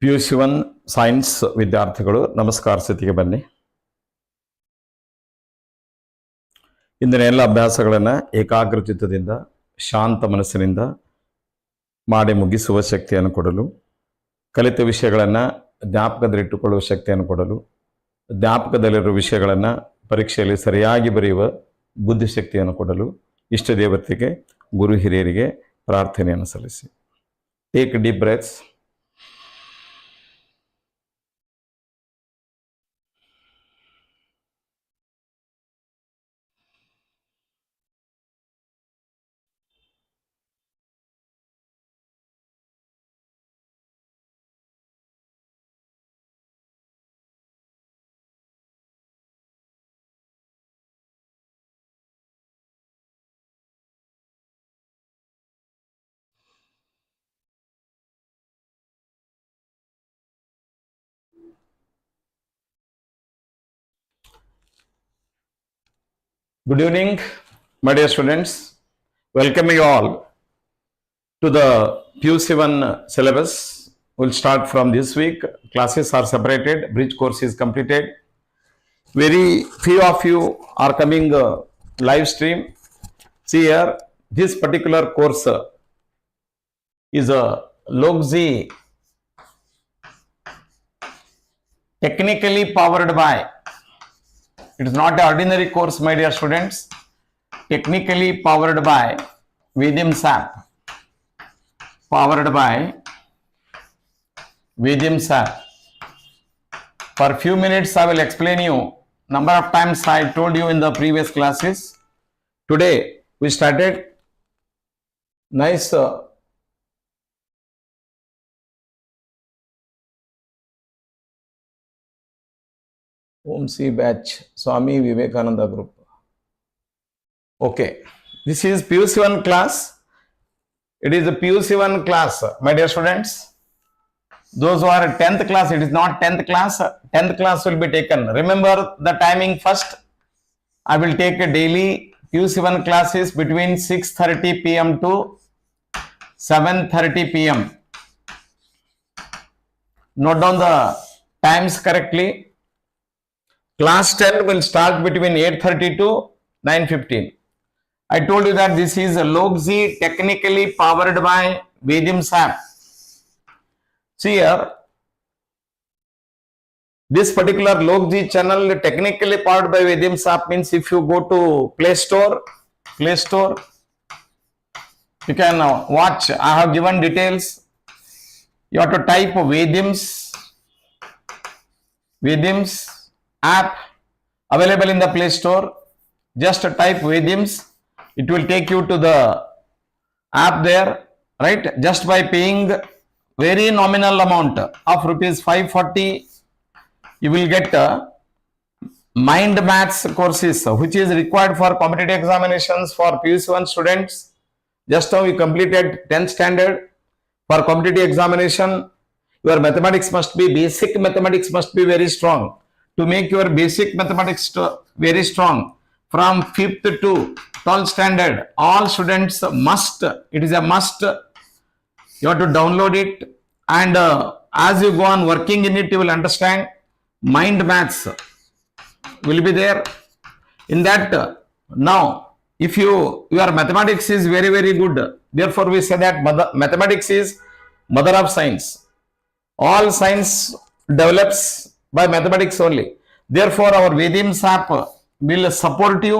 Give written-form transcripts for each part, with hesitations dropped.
PUC-I science ವಿದ್ಯಾರ್ಥಿಗಳು ನಮಸ್ಕಾರ ಸ್ಥಿತಿಗೆ ಬನ್ನಿ. ಇಂದಿನ ಎಲ್ಲ ಅಭ್ಯಾಸಗಳನ್ನು ಏಕಾಗ್ರಚಿತ್ತದಿಂದ ಶಾಂತ ಮನಸ್ಸಿನಿಂದ ಮಾಡಿ ಮುಗಿಸುವ ಶಕ್ತಿಯನ್ನು ಕೊಡಲು, ಕಲಿತ ವಿಷಯಗಳನ್ನು ಜ್ಞಾಪಕದಲ್ಲಿಟ್ಟುಕೊಳ್ಳುವ ಶಕ್ತಿಯನ್ನು ಕೊಡಲು, ಜ್ಞಾಪಕದಲ್ಲಿರುವ ವಿಷಯಗಳನ್ನು ಪರೀಕ್ಷೆಯಲ್ಲಿ ಸರಿಯಾಗಿ ಬರೆಯುವ ಬುದ್ಧಿಶಕ್ತಿಯನ್ನು ಕೊಡಲು ಇಷ್ಟ ದೇವತೆಗೆ ಗುರು ಹಿರಿಯರಿಗೆ ಪ್ರಾರ್ಥನೆಯನ್ನು ಸಲ್ಲಿಸಿ. Take deep breaths. Good evening, my dear students. Welcome you all to the PUC-I syllabus. We'll start from this week. Classes are separated. Bridge course is completed. Very few of you are coming live stream. See here, this particular course is a LOK technically powered by. It is not an ordinary course, my dear students. Technically powered by Vidim's app. Powered by Vidim's app. For few minutes, I will explain you. Number of times I told you in the previous classes. Today, we started nice OMC batch, Swami Vivekananda group. Okay, this is PUC-I class. It is a PUC-I class, my dear students. Those who are 10th class, it is not 10th class. 10th class will be taken. Remember the timing first. I will take a daily PUC-I classes between 6:30 p.m. to 7:30 p.m. Note down the times correctly. Class 10 will start between 8:30 to 9:15. I told you that this is a LOK technically powered by Vidim's app. See here, this particular LOK channel technically powered by Vidim's app means if you go to Play Store, you can watch. I have given details. You have to type Vidim's app available in the Play Store. Just type Vidim's. It will take you to the app there, right? Just by paying very nominal amount of rupees 540, you will get mind maths courses which is required for competitive examinations for PUC-I students. Just now you completed 10th standard. For competitive examination, your mathematics must be, basic mathematics must be very strong. To make your basic mathematics very strong, from 5th to 12th standard, all students must, it is a must, you have to download it, and as you go on working in it, you will understand. Mind maths will be there. In that, now, if your mathematics is very, very good, therefore we say that mathematics is mother of science. All science develops by mathematics only. Therefore, our Vidim's app will support you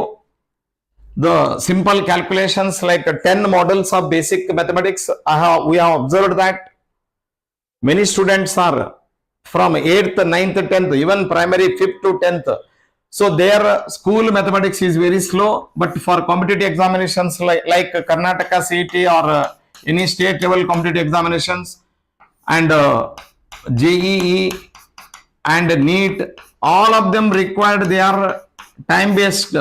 the simple calculations like 10 models of basic mathematics. We have observed that many students are from 8th, 9th, 10th, even primary 5th to 10th. So their school mathematics is very slow, but for competitive examinations like Karnataka CHP or any state level competitive examinations and JEE and NEET, all of them required their time-based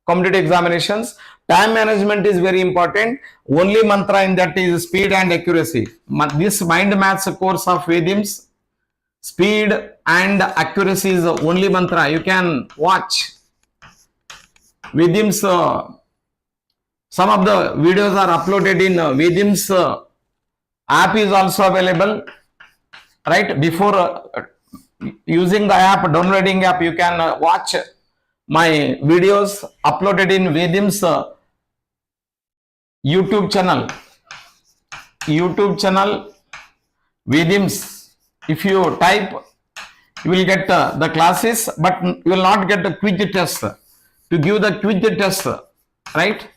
competitive examinations. Time management is very important. Only mantra in that is speed and accuracy. This mind maths course of Vidim's, speed and accuracy is the only mantra. You can watch Vidim's. Some of the videos are uploaded in Vidim's app is also available. right? Before using the app, downloading app, you can watch my videos uploaded in Vedim's YouTube channel. Vedim's. If you type, you will get the classes, but you will not get the quiz test. To give the quiz test, right?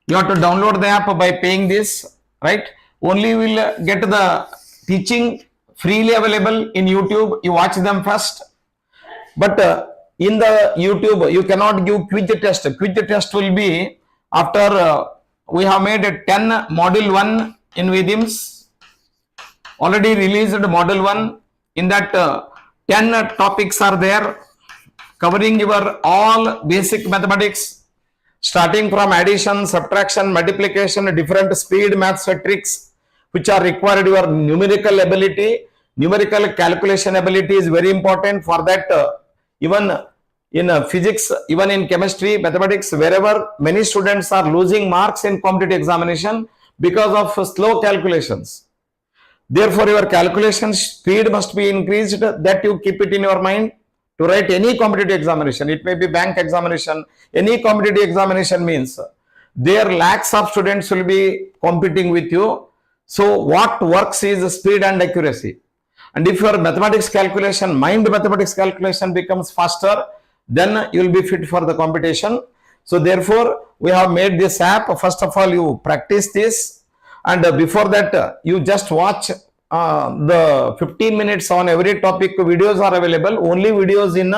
You have to download the app by paying this, right? Only you will get the teaching freely available in YouTube. You watch them first. But in the YouTube, you cannot give quiz test. Quiz test will be after we have made a 10 module 1 in Vedim's. Already released module 1. In that 10 topics are there, covering your all basic mathematics, starting from addition, subtraction, multiplication, different speed maths tricks, which are required your numerical ability. Numerical calculation ability is very important. For that, even in physics, even in chemistry, mathematics, wherever many students are losing marks in competitive examination because of slow calculations. Therefore, your calculation speed must be increased, that you keep it in your mind to write any competitive examination. It may be bank examination. Any competitive examination means there lakhs of students will be competing with you. So what works is speed and accuracy. And if your mathematics calculation, mind mathematics calculation becomes faster, then you will be fit for the competition. So therefore, we have made this app. First of all, you practice this. And before that, you just watch the 15 minutes on every topic. Videos are available. Only videos in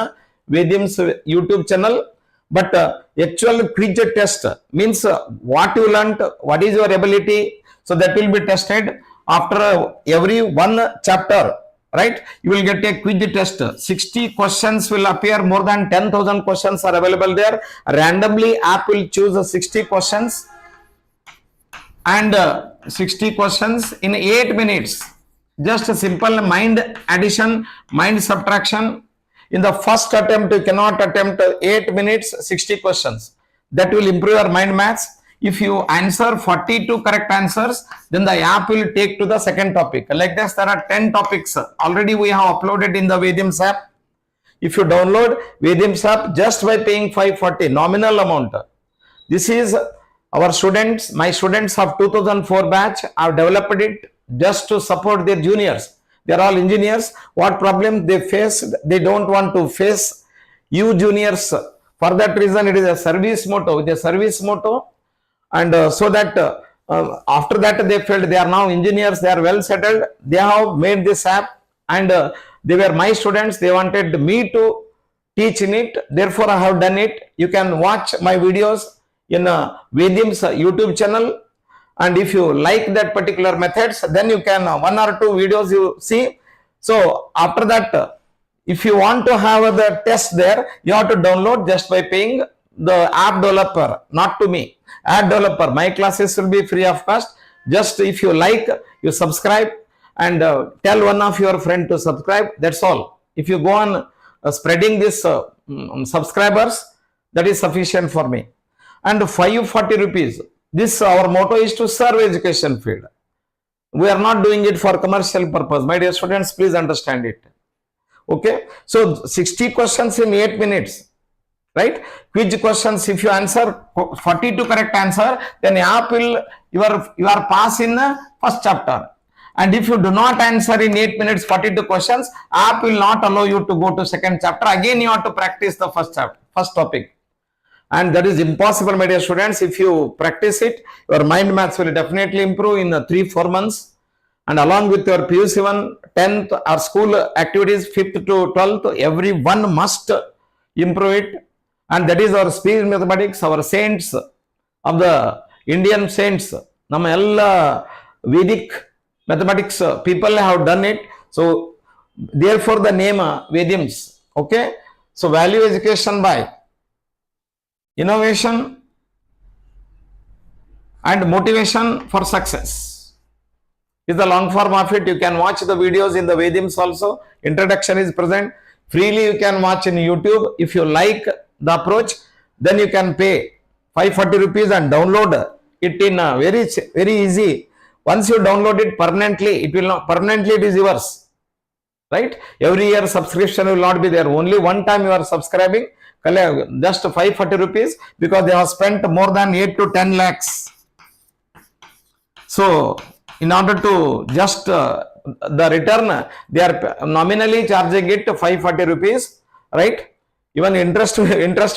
Vedim's YouTube channel. But actual quiz test means what you learnt, what is your ability. So that will be tested after every one chapter, right? You will get a quiz test. 60 questions will appear. More than 10,000 questions are available there. Randomly, app will choose 60 questions. And 60 questions in 8 minutes. Just a simple mind addition, mind subtraction. In the first attempt, you cannot attempt 8 minutes, 60 questions. That will improve your mind maths. If you answer 42 correct answers, then the app will take to the second topic. Like this, there are 10 topics. Already we have uploaded in the Vedim's app. If you download Vedim's app just by paying 540, nominal amount. This is our students, my students of 2004 batch have developed it just to support their juniors. They are all engineers. What problem they face? They don't want to face you juniors. For that reason, it is a service motto. With a service motto, and so that after that they felt they are now engineers. They are well settled. They have made this app, and they were my students. They wanted me to teach in it. Therefore, I have done it. You can watch my videos in Vedim's YouTube channel, and if you like that particular methods, then you can one or two videos you see. So after that, if you want to have the test there, you have to download just by paying the app developer, not to me. App developer, my classes will be free of cost. Just if you like, you subscribe and tell one of your friend to subscribe. That's all. If you go on spreading this subscribers, that is sufficient for me. And 540 rupees. This our motto is to serve education field. We are not doing it for commercial purpose. My dear students, please understand it. Okay. So 60 questions in 8 minutes. Right? Quiz questions, if you answer 42 correct answer, then app will, you are pass in the first chapter. And if you do not answer in 8 minutes 42 questions, app will not allow you to go to second chapter. Again, you have to practice the first chapter, first topic. And that is impossible, my dear students. If you practice it, your mind maths will definitely improve in 3-4 months. And along with your PUC 1, 10th or school activities, 5th to 12th, everyone must improve it. And that is our speed mathematics, our saints of the Indian saints. Nama ella Vedic mathematics people have done it. So therefore the name Vedim's. Okay. So value education by innovation and motivation for success is the long form of it. You can watch the videos in the Vedim's also. Introduction is present. Freely you can watch in YouTube. If you like the approach, then you can pay 540 rupees and download it in very easy. Once you download it permanently, it will not permanently, it is yours. right? Every year subscription will not be there. Only one time you are subscribing, just 540 rupees, because they have spent more than 8 to 10 lakhs. So in order to just the return, they are nominally charging it 540 rupees, right? Even interest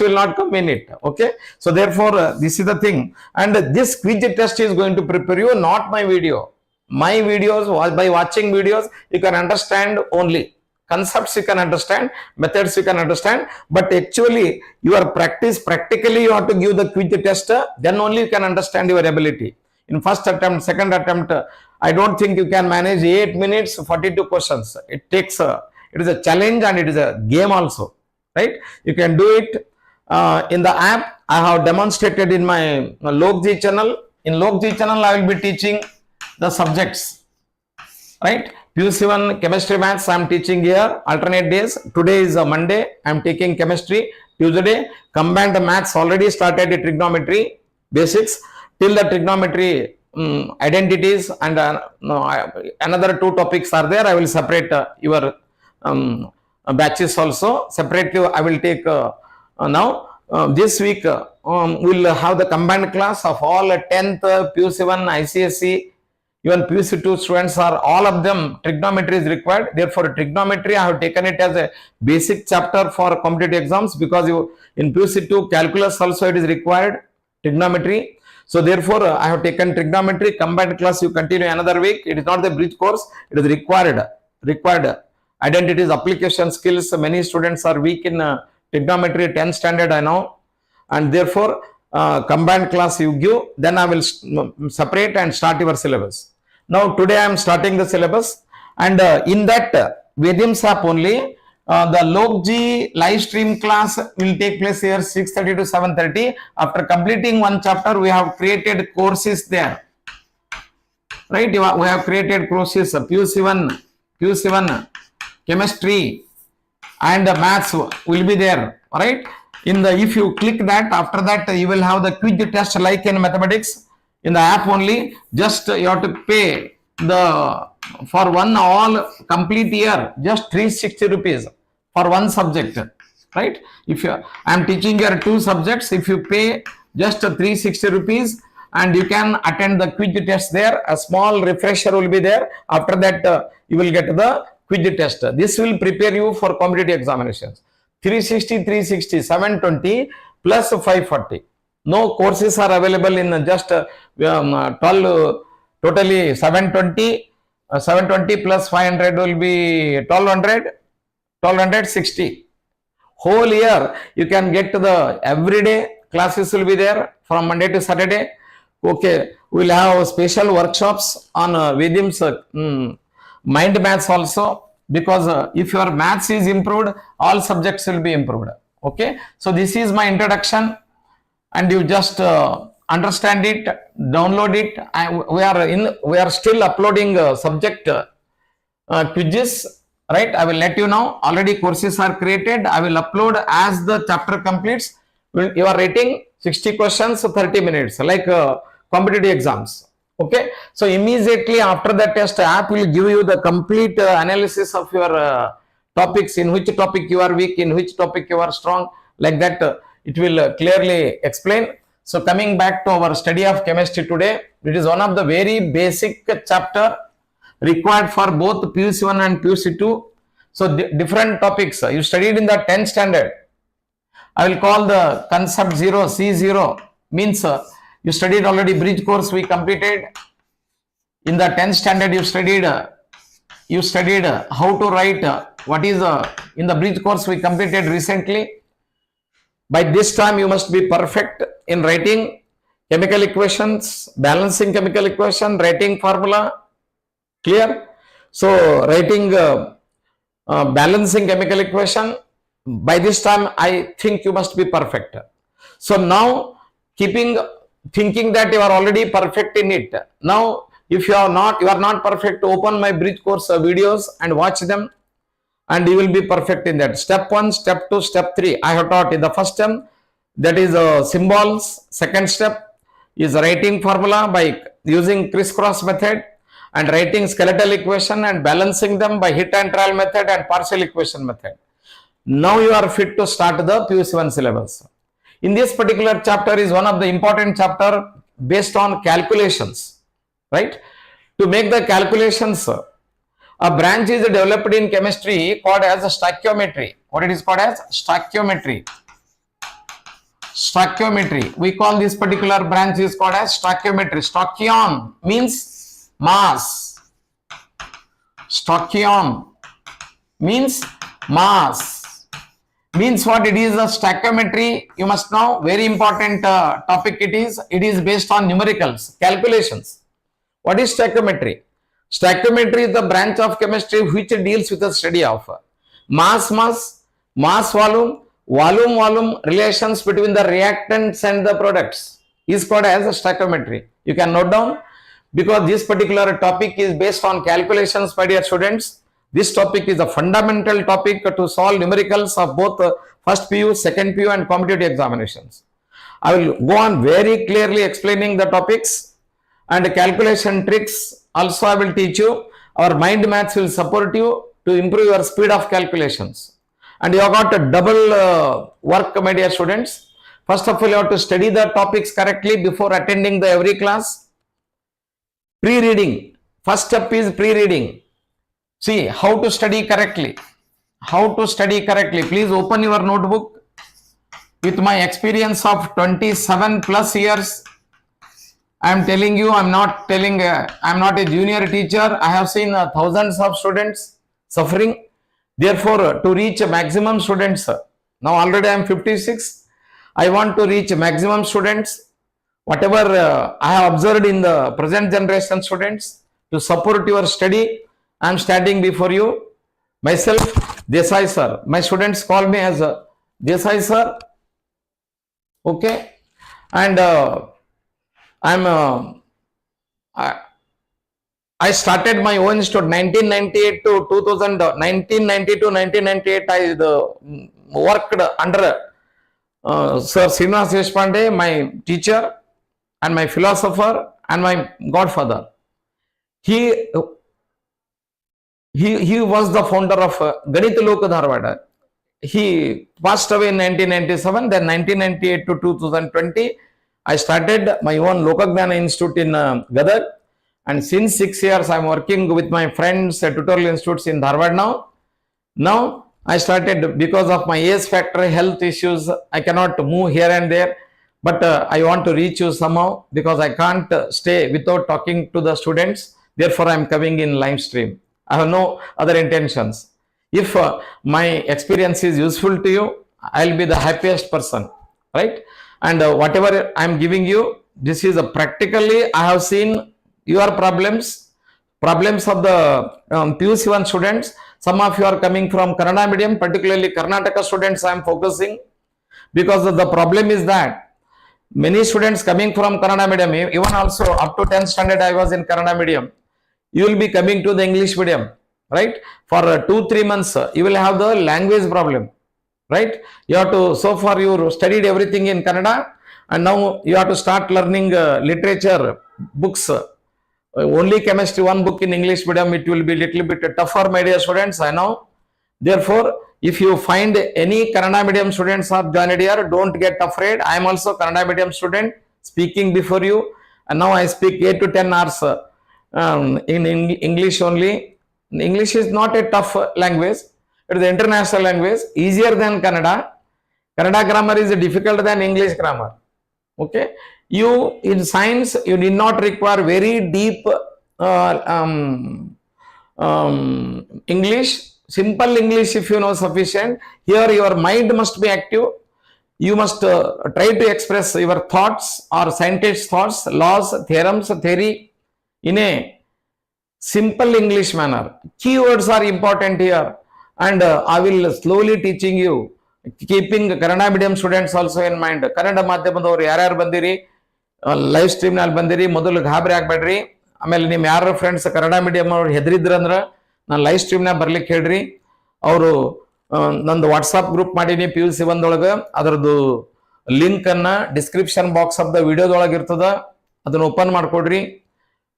will not come in it. Okay, so therefore this is the thing, and this quiz test is going to prepare you, not my video. My videos, by watching videos you can understand only concepts, you can understand methods, you can understand, but actually your practically you have to give the quiz test, then only you can understand your ability. In first attempt, second attempt, I don't think you can manage 8 minutes 42 questions. It takes it is a challenge and it is a game also, right? You can do it in the app. I have demonstrated in my LOK channel. In LOK channel I will be teaching the subjects, right? PUC-I chemistry maths I am teaching here alternate days. Today is a Monday, I am taking chemistry. Tuesday combined maths already started, trigonometry basics till the trigonometry identities, and another 2 topics are there. I will separate your batches also separately. I will take now this week we'll have the combined class of all 10th PUC-I, ICSE, even PUC-II students are all of them. Trigonometry is required. Therefore trigonometry I have taken it as a basic chapter for competitive exams, because in PUC-II calculus also it is required, trigonometry. So therefore I have taken trigonometry combined class. You continue another week. It is not the bridge course, it is required identities, application skills. Many students are weak in trigonometry 10th standard, I know, and therefore combined class you give, then I will separate and start your syllabus. Now today I am starting the syllabus, and in that Vedims app only the LOK live stream class will take place here 6:30 to 7:30. After completing one chapter, we have created courses there, right? We have created courses PUC-I, chemistry and maths will be there, right? If you click that, after that you will have the quiz test like in mathematics in the app only. Just you have to pay for one all complete year just 360 rupees for one subject, right? I am teaching here 2 subjects. If you pay just 360 rupees and you can attend the quiz test there, a small refresher will be there. After that you will get the quiz test. This will prepare you for competitive examinations. 360, 720 plus 540. No courses are available in just 12, totally 720. 720 plus 500 will be 1260. Whole year you can get to the everyday classes will be there from Monday to Saturday. Okay, we will have special workshops on Vedim's mind maths also, because if your maths is improved, all subjects will be improved. Okay, so this is my introduction, and you just understand it, download it. We are still uploading subject quizzes, right? I will let you know. Already courses are created. I will upload as the chapter completes. You are rating 60 questions 30 minutes like competitive exams. Okay, so immediately after the test, app will give you the complete analysis of your topics, in which topic you are weak, in which topic you are strong, like that it will clearly explain. So coming back to our study of chemistry today, it is one of the very basic chapter required for both PUC-I and PUC-II. So different topics you studied in the 10th standard. I will call the concept 0, C0 means you studied already bridge course we completed. In the 10th standard you studied how to write what is in the bridge course we completed recently. By this time you must be perfect in writing chemical equations, balancing chemical equation, writing formula. Clear? So writing balancing chemical equation, by this time I think you must be perfect. So now thinking that you are already perfect in it. Now if you are not perfect, open my bridge course videos and watch them, and you will be perfect in that. Step 1, step 2, step 3 I have taught in the first term, that is symbols. Second step is writing formula by using crisscross method, and writing skeletal equation and balancing them by hit and trial method and partial equation method. Now you are fit to start the PUC-I syllabus. In this particular chapter is one of the important chapter based on calculations, right? To make the calculations, a branch is developed in chemistry called as stoichiometry. What it is called as? Stoichiometry. Stoichiometry. We call this particular branch is called as stoichiometry. Stoichion means mass. Stoichion means mass. Means what it is? A stoichiometry, you must know, very important topic it is. It is based on numericals, calculations. What is stoichiometry? Stoichiometry is the branch of chemistry which deals with the study of mass volume relations between the reactants and the products is called as a stoichiometry. You can note down, because this particular topic is based on calculations, my dear students. This topic is a fundamental topic to solve numericals of both first PU, second PU and competitive examinations. I will go on very clearly explaining the topics and calculation tricks. Also I will teach you. Our mind maths will support you to improve your speed of calculations. And you have got a double work, my dear students. First of all, you have to study the topics correctly before attending the every class. Pre-reading. First step is pre-reading. See how to study correctly. How to study correctly. Please open your notebook. With my experience of 27 plus years, I am telling you, I am not a junior teacher. I have seen thousands of students suffering. Therefore, to reach maximum students, now already I am 56. I want to reach maximum students. Whatever I have observed in the present generation students, to support your study, I am standing before you. Myself, Desai sir. My students call me as Desai sir. Okay. And I started my own institute 1998 to 2000. 1990 to 1998, I worked under Sir Srinivas Deshpande, my teacher and my philosopher and my godfather. He was the founder of LOK Dharwad. He passed away in 1997. Then 1998 to 2020, I started my own Lokagnana Institute in Gadag. And since 6 years, I am working with my friends at tutorial institutes in Dharwad now. Now, I started, because of my age factor, health issues, I cannot move here and there. But I want to reach you somehow, because I can't stay without talking to the students. Therefore, I am coming in live stream. I have no other intentions. If my experience is useful to you, I will be the happiest person, right? And whatever I am giving you, this is practically I have seen your problems of the PUC-I students. Some of you are coming from Kannada medium, particularly Karnataka students I am focusing, because the problem is that many students coming from Kannada medium, even also up to 10th standard I was in Kannada medium, you will be coming to the English medium, right? For 2-3 months, you will have the language problem, right? You have to, so far you studied everything in Kannada, and now you have to start learning literature, books, only chemistry, one book in English medium. It will be little bit tougher, my dear students, I know. Therefore, if you find any Kannada medium students are joined here, don't get afraid. I am also Kannada medium student speaking before you, and now I speak 8 to 10 hours in English only. English is not a tough language. It is an international language, easier than Kannada. Kannada grammar is difficult than English grammar. Okay. You, in science, you did not require very deep English. Simple English, if you know sufficient. Here your mind must be active. You must try to express your thoughts or scientist thoughts, laws, theorems, theory in a simple English manner. Keywords are important here, and I will slowly teaching you, keeping Kannada medium students also in mind. Kannada ಮಾಧ್ಯಮದವರು ಯಾರ್ಯಾರು ಬಂದಿರಿ live stream ನಲ್ಲಿ ಬಂದಿರಿ, ಮೊದಲು ಗಾಬರಿ ಆಗ್ಬೇಡ್ರಿ. ಆಮೇಲೆ ನಿಮ್ ಯಾರು ಫ್ರೆಂಡ್ಸ್ ಕನ್ನಡ ಮೀಡಿಯಂ ಅವ್ರು ಹೆದರಿದ್ರಂದ್ರ ನಾನು ಲೈವ್ ಸ್ಟ್ರೀಮ್ ನಾಗ ಬರ್ಲಿಕ್ಕೆ ಹೇಳ್ರಿ. ಅವರು ನಂದು ವಾಟ್ಸಾಪ್ ಗ್ರೂಪ್ ಮಾಡೀನಿ PUC-I ಒಳಗೆ, ಅದರದ್ದು ಲಿಂಕ್ ಅನ್ನ ಡಿಸ್ಕ್ರಿಪ್ಷನ್ ಬಾಕ್ಸ್ ಆಫ್ ದ ವಿಡಿಯೋದೊಳಗೆ ಇರ್ತದ, ಅದನ್ನ ಓಪನ್ ಮಾಡ್ಕೊಡ್ರಿ.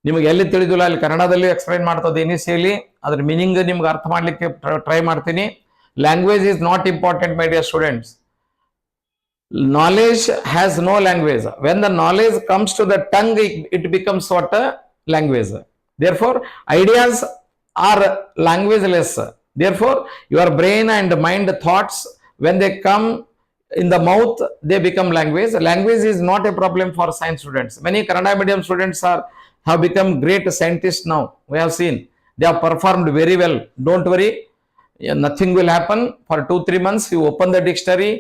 ನಿಮಗೆ ಎಲ್ಲಿ ತಿಳಿದಿಲ್ಲ ಅಲ್ಲಿ ಕನ್ನಡದಲ್ಲಿ ಎಕ್ಸ್ಪ್ಲೈನ್ ಮಾಡ್ತದೆ ಇನಿಷಿಯಲಿ, ಅದ್ರ ಮೀನಿಂಗ್ ನಿಮ್ಗೆ ಅರ್ಥ ಮಾಡ್ಲಿಕ್ಕೆ ಟ್ರೈ ಮಾಡ್ತೀನಿ. Language is not important my dear students. Knowledge has no language. When the knowledge comes to the tongue, it becomes what a language. Therefore, ideas are languageless. Therefore, your brain and mind thoughts, when they come in the mouth, they become language. Language is not a problem for science students. Many Kannada medium students have become great scientists now. We have seen they have performed very well. Don't worry, nothing will happen. For 2-3 months, you open the dictionary,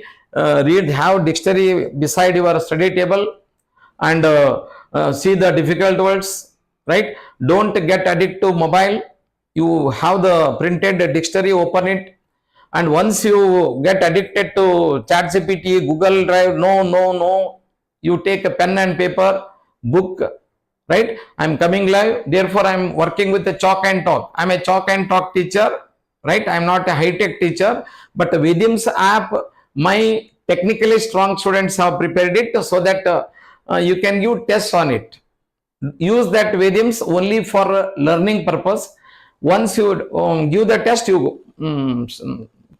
read, have dictionary beside your study table, and see the difficult words, right? Don't get addicted to mobile. You have the printed dictionary, open it, and once you get addicted to ChatGPT, Google Drive, no, you take a pen and paper, book, right? I'm coming live, therefore I'm working with the chalk and talk. I'm a chalk and talk teacher, right? I'm not a high-tech teacher, but Vidim's app, my technically strong students have prepared it so that you can give tests on it. Use that Vidim's only for learning purpose. Once you give the test, you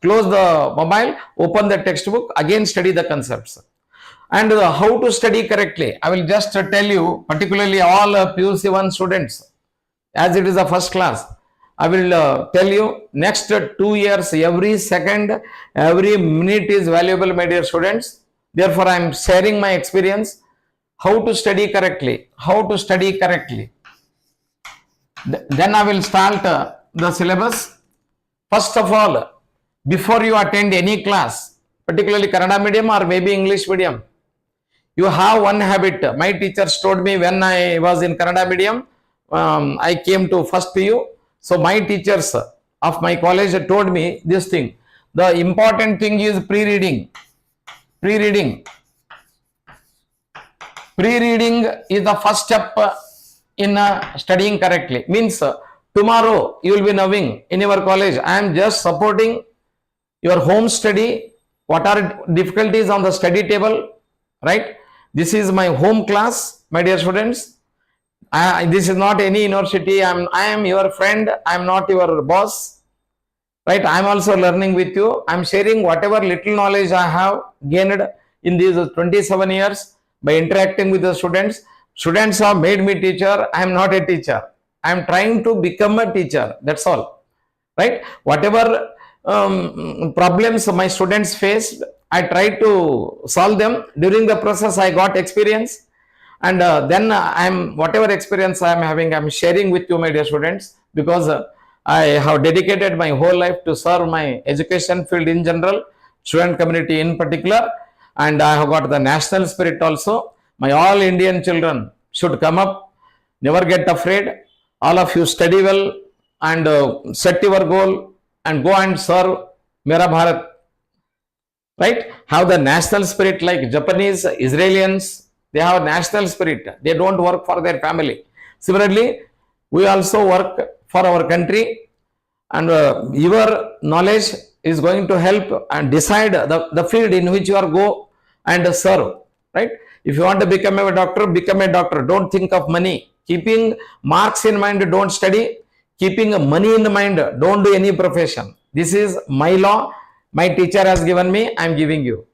close the mobile, open the textbook, again study the concepts. And how to study correctly, I will just tell you, particularly all PUC-I students, as it is the first class. I will tell you, next 2 years, every second, every minute is valuable, my dear students. Therefore, I am sharing my experience, how to study correctly, Then I will start the syllabus. First of all, before you attend any class, particularly Kannada medium or maybe English medium, you have one habit. My teachers told me when I was in Kannada medium, I came to first PU. So my teachers of my college told me this thing. The important thing is pre-reading. Pre-reading is the first step in studying correctly. Means tomorrow you will be knowing in your college, I am just supporting your home study. What are difficulties on the study table, right? This is my home class, my dear students. This is not any university. I am your friend. I am not your boss, right? I am also learning with you. I am sharing whatever little knowledge I have gained in these 27 years by interacting with the students. Students have made me teacher. I am not a teacher. I am trying to become a teacher. That's all, right? Whatever problems my students faced, I tried to solve them. During the process, I got experience. And then whatever experience I am having, I am sharing with you, my dear students, because I have dedicated my whole life to serve my education field in general, student community in particular, and I have got the national spirit also. My all Indian children should come up, never get afraid. All of you study well and set your goal and go and serve Mera Bharat, right? Have the national spirit like Japanese, Israelians. They have national spirit. They don't work for their family. Similarly, we also work for our country, and your knowledge is going to help and decide the field in which you are go and serve, right? If you want to become a doctor, become a doctor. Don't think of money. Keeping marks in mind, don't study. Keeping money in mind, don't do any profession. This is my law. My teacher has given me, I am giving you.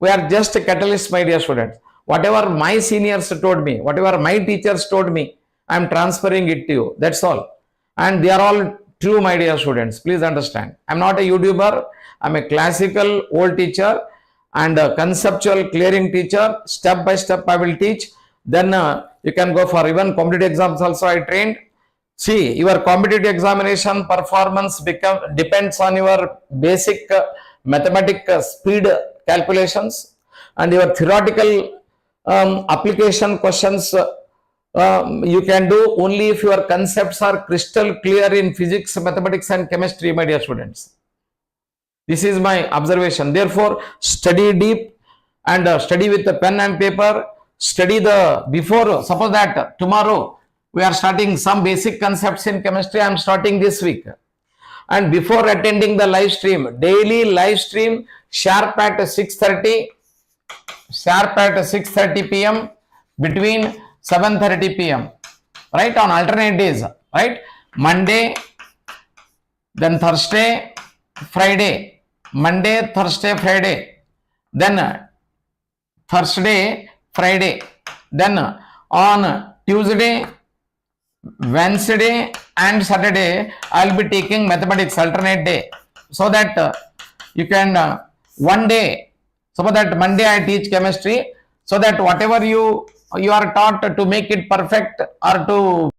We are just a catalyst, my dear students. Whatever my seniors told me, whatever my teachers told me, I am transferring it to you. That's all. And they are all true, my dear students. Please understand. I am not a YouTuber. I am a classical old teacher and a conceptual clearing teacher. Step by step I will teach. Then you can go for even competitive exams also I trained. See, your competitive examination performance depends on your basic mathematical speed calculations, and your theoretical application questions you can do only if your concepts are crystal clear in physics, mathematics and chemistry, my dear students. This is my observation. Therefore, study deep and study with the pen and paper. Study the before. Suppose that tomorrow we are starting some basic concepts in chemistry. I am starting this week. And before attending the live stream, daily live stream sharp at 6:30 p.m. between 7:30 p.m. right, on alternate days, right? Monday, then Thursday, Friday, Monday, Thursday, Friday, then Thursday, Friday, then on Tuesday, Wednesday and Saturday, I'll be taking mathematics alternate day, so that you can one day. So that Monday I teach chemistry, so that whatever you are taught to make it perfect or to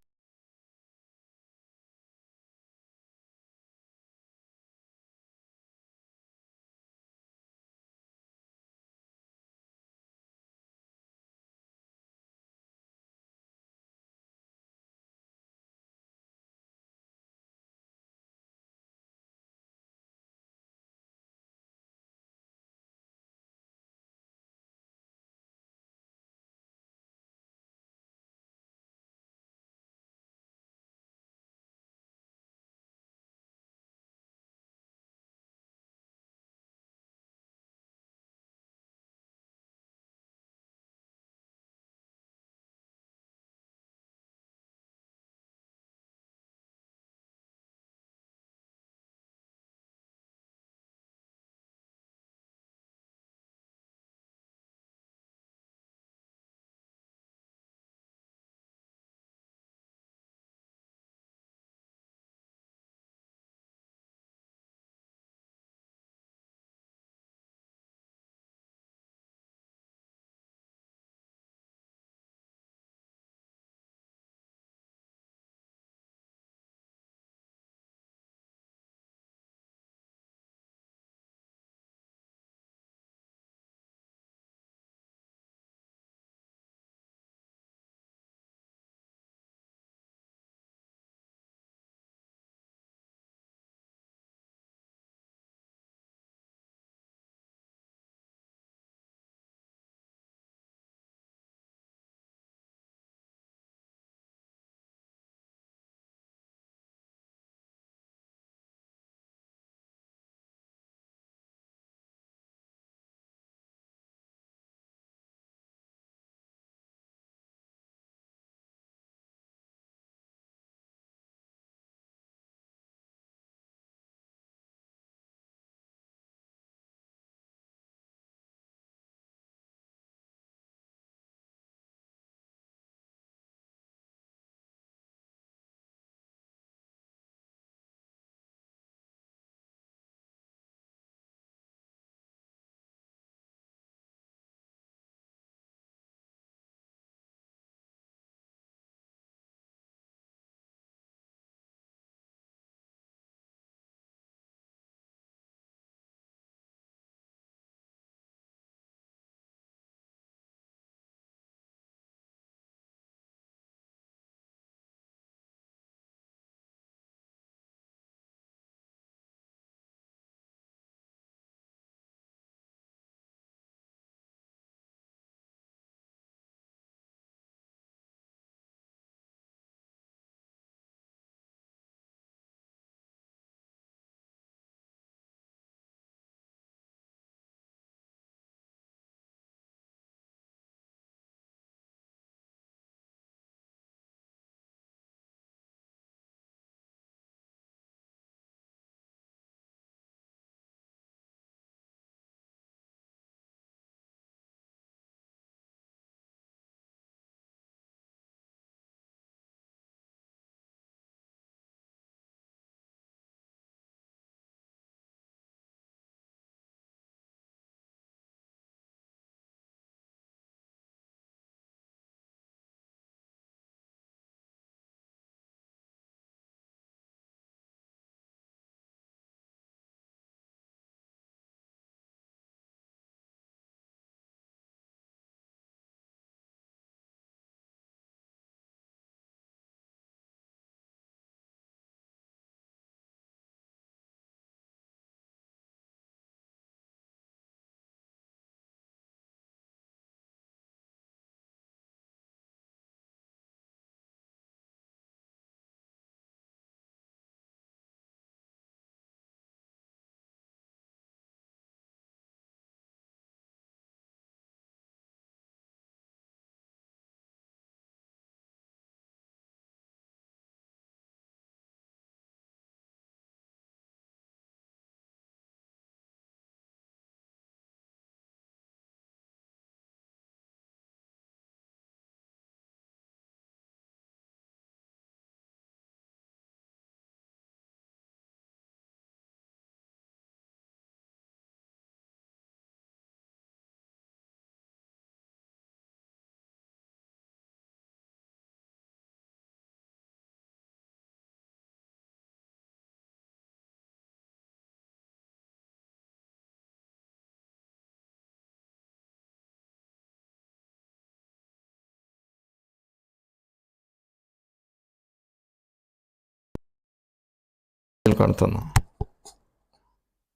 ಕಾಣ್ತಾನ.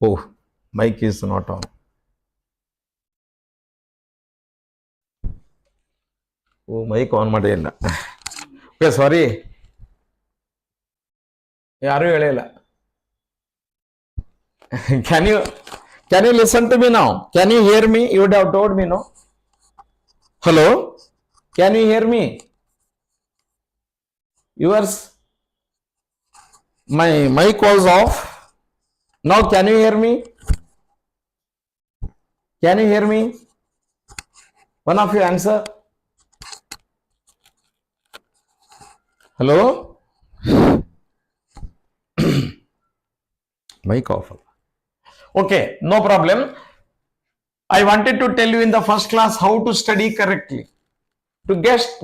Oh, mic is not on. Oh, mic on ಮಾಡೇ ಇಲ್ಲ. Okay, ಸಾರಿ, ಯಾರೂ ಹೇಳಿಲ್ಲ. Can you listen to me now? Can you hear me? You would have told me, no? Hello? Can you hear me? Yours, my mic was off. Now can you hear me? Can you hear me? One of you answer. Hello? Mic off. Okay, no problem. I wanted to tell you in the first class how to study correctly. To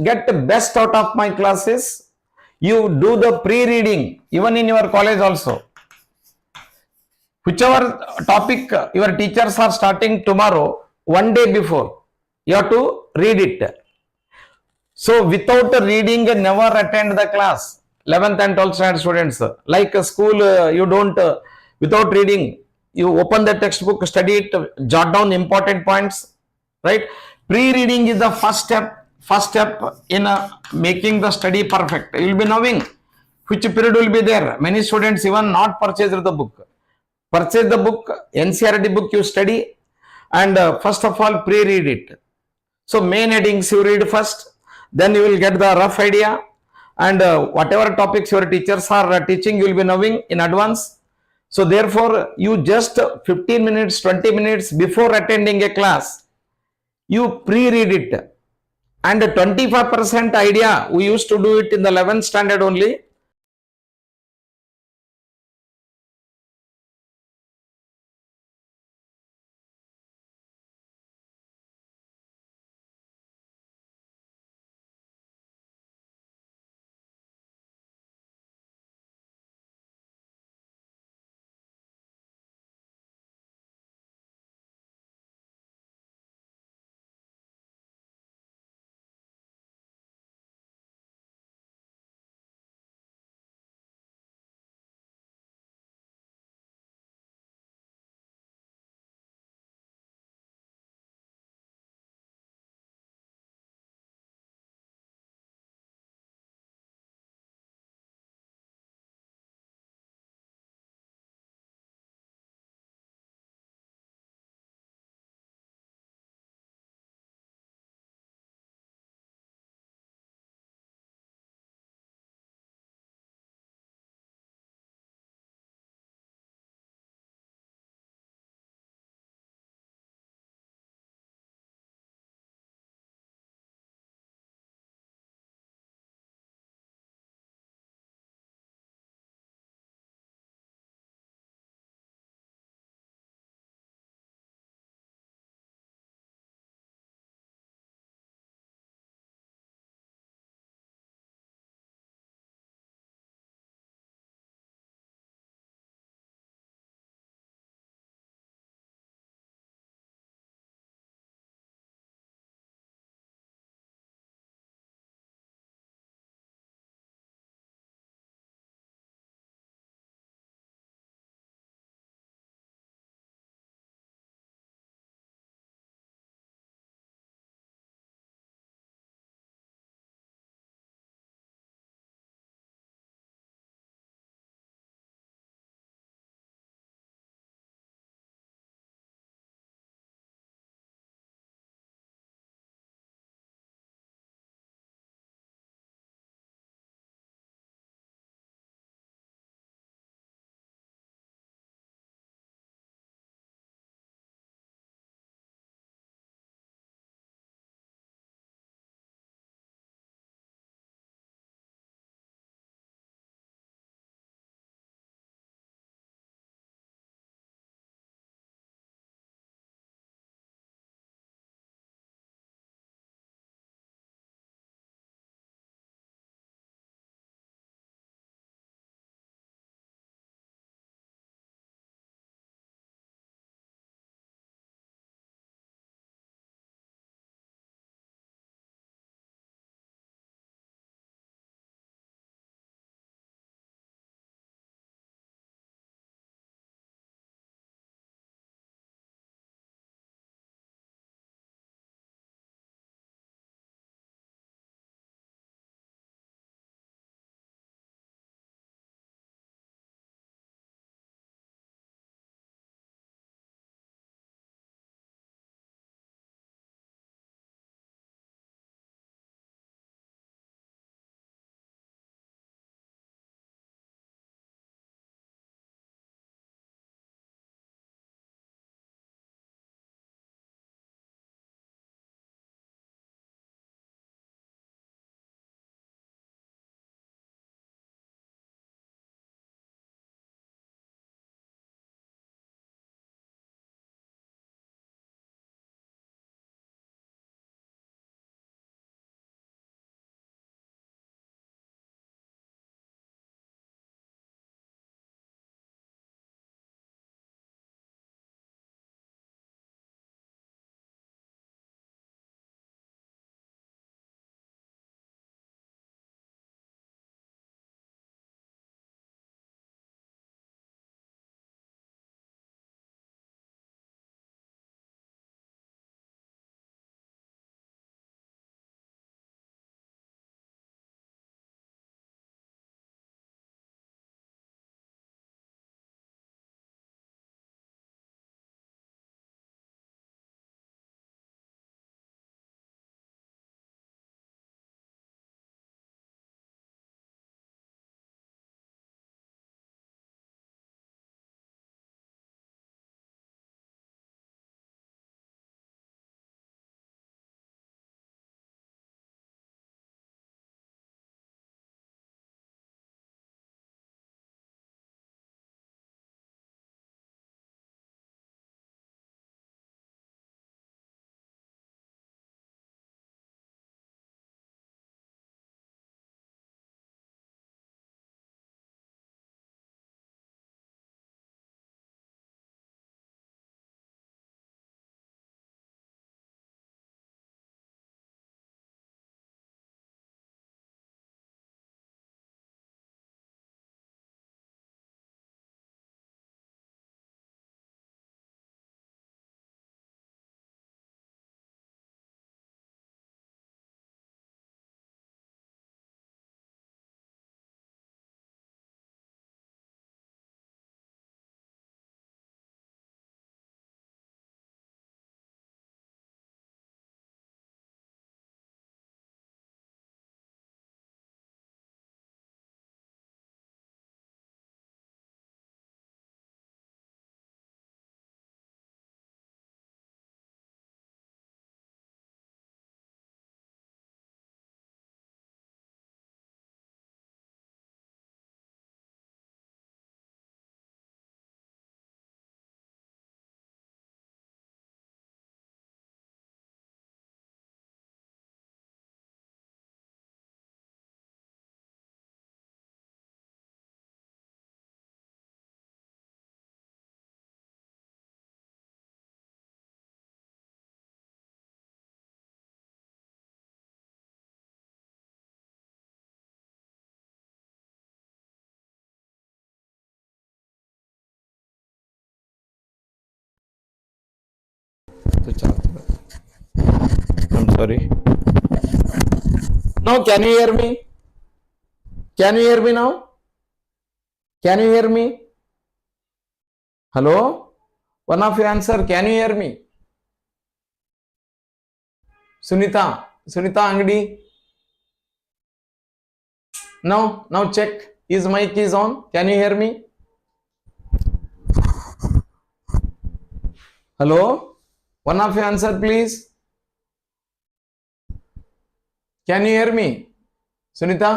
get the best out of my classes, you do the pre-reading, even in your college also. Whichever topic your teachers are starting tomorrow, one day before, you have to read it. So without reading, never attend the class. 11th and 12th standard students, like a school, you don't, without reading, you open the textbook, study it, jot down important points, right? Pre-reading is the first step in making the study perfect. You will be knowing which period will be there. Many students even not purchased the book. Purchase the book, NCERT book you study, and first of all pre-read it. So main headings you read first, then you will get the rough idea, and whatever topics your teachers are teaching, you will be knowing in advance. So therefore, you just 15 minutes, 20 minutes before attending a class, you pre-read it. And 25% idea, we used to do it in the 11th standard only. I'm sorry. Now, can you hear me? Can you hear me now? Can you hear me? Hello? One of you answer. Can you hear me? Sunita Angadi. Now check. His mic is on. Can you hear me? Hello? One of you answer, please. Can you hear me? Sunita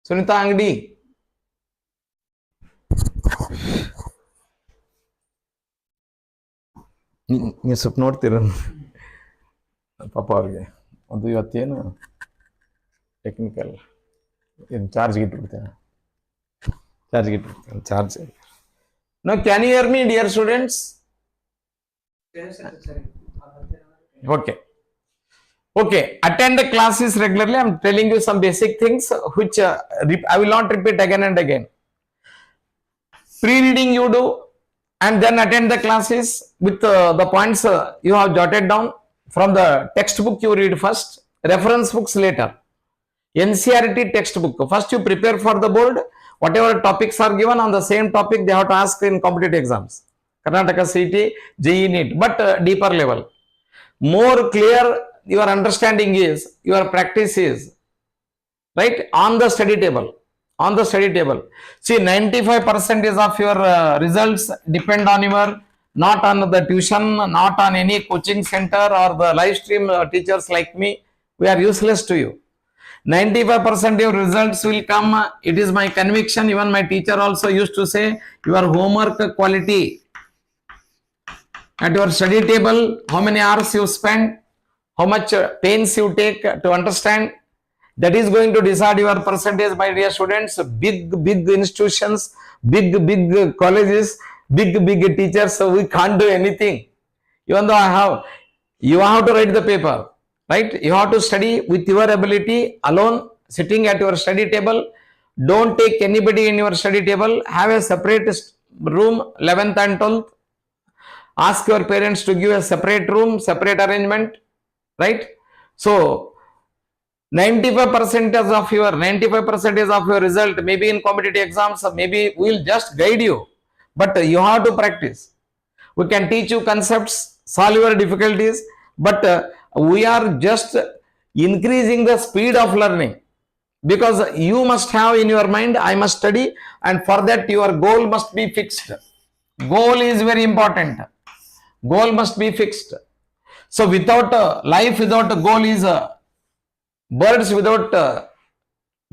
Angadi. ನೀವು ಸ್ವಲ್ಪ ನೋಡ್ತೀರ ಪಾಪ ಅವ್ರಿಗೆ ಅದು ಇವತ್ತೇನು technical ಏನು charge ಇಟ್ಬಿಡ್ತೇನೆ charge no can you hear me dear students? Okay, attend the classes regularly. I'm telling you some basic things which I will not repeat again and again. Pre-reading you do, and then attend the classes with the points you have jotted down. From the textbook you read first, reference books later. NCERT textbook. First you prepare for the board. Whatever topics are given on the same topic they have to ask in competitive exams. Karnataka CT, JEE NEET, but deeper level. More clear your understanding is, your practice is, right, on the study table. See, 95% of your results depend on your, not on the tuition, not on any coaching center or the live stream teachers like me. We are useless to you. 95% of your results will come. It is my conviction. Even my teacher also used to say, your homework quality at your study table, how many hours you spend, how much pains you take to understand, that is going to decide your percentage, my dear students. Big institutions, big colleges, big teachers, so we can't do anything. Even though you have to write the paper, right? You have to study with your ability alone, sitting at your study table. Don't take anybody in your study table. Have a separate room, 11th and 12th. Ask your parents to give a separate room, separate arrangement, right? So 95% of your result, maybe in competitive exams, maybe we'll just guide you, but you have to practice. We can teach you concepts, solve your difficulties, but we are just increasing the speed of learning, because you must have in your mind, I must study, and for that your goal must be fixed. Goal is very important. Goal must be fixed. So without life without a goal is birds without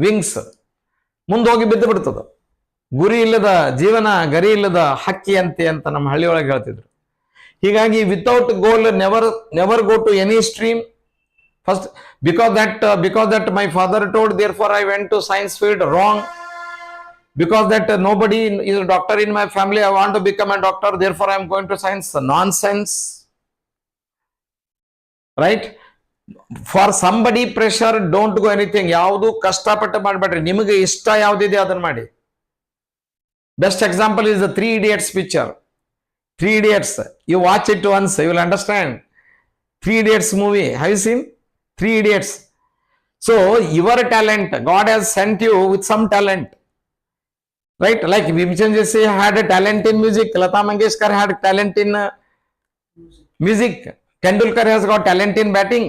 wings. ಮುಂದೆ ಹೋಗಿ ಬಿದ್ದು ಬಿಡ್ತದ. ಗುರಿ ಇಲ್ಲದ ಜೀವನ ಗರಿ ಇಲ್ಲದ ಹಕ್ಕಿ ಅಂತ ನಮ್ಮ ಹಳ್ಳಿಯೊಳಗೆ ಹೇಳ್ತಿದ್ರು. ಹೀಗಾಗಿ without goal never go to any stream. First, because that my father told, therefore I went to science field. Wrong. Because that nobody is a doctor in my family, I want to become a doctor, therefore I am going to science. Nonsense. Right? For somebody pressure, don't go anything. ಯಾವುದು ಕಷ್ಟಪಟ್ಟು ಮಾಡಬೇಡ್ರಿ. ನಿಮಗೆ ಇಷ್ಟ ಯಾವುದಿದೆ ಅದನ್ನ ಮಾಡಿ. Best example is the 3 Idiots picture. 3 Idiots. You watch it once, you will understand. 3 Idiots movie. Have you seen 3 Idiots? So your talent, God has sent you with some talent. Right? Like Vimchan Jesse had a talent in music. Lata Mangeshkar had talent in music. Tendulkar has got talent in batting.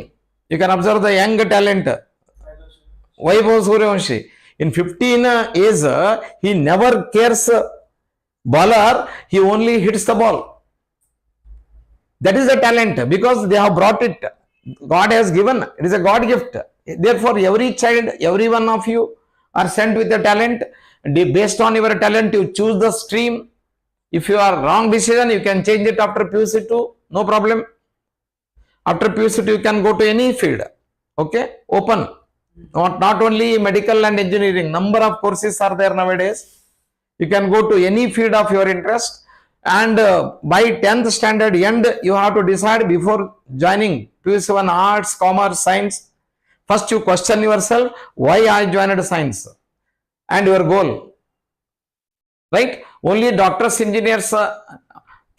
You can observe the young talent. Vaibhav Suryavanshi. In 15 years, he never cares bowler. He only hits the ball. That is a talent, because they have brought it. God has given. It is a God gift. Therefore, every child, every one of you are sent with a talent. Based on your talent, you choose the stream. If you are wrong decision, you can change it after PUC 2. No problem. After PUC 2, you can go to any field. Okay? Open. Not only medical and engineering. Number of courses are there nowadays. You can go to any field of your interest. And by 10th standard end, you have to decide before joining PUC 1 arts, commerce, science. First, you question yourself, why I joined science? And your goal, right? Only doctors, engineers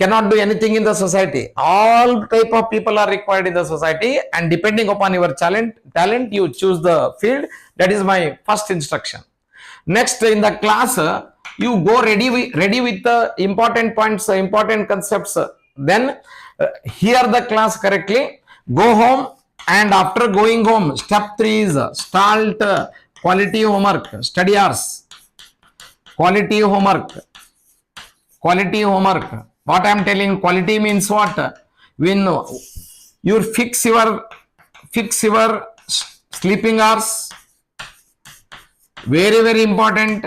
cannot do anything in the society. All type of people are required in the society, and depending upon your talent you choose the field. That is my first instruction. Next, in the class, you go ready with the important points, important concepts. Then hear the class correctly, go home, and after going home, step 3 is start quality homework, study hours. Quality homework. What I am telling, quality means what? When you fix your sleeping hours, very important.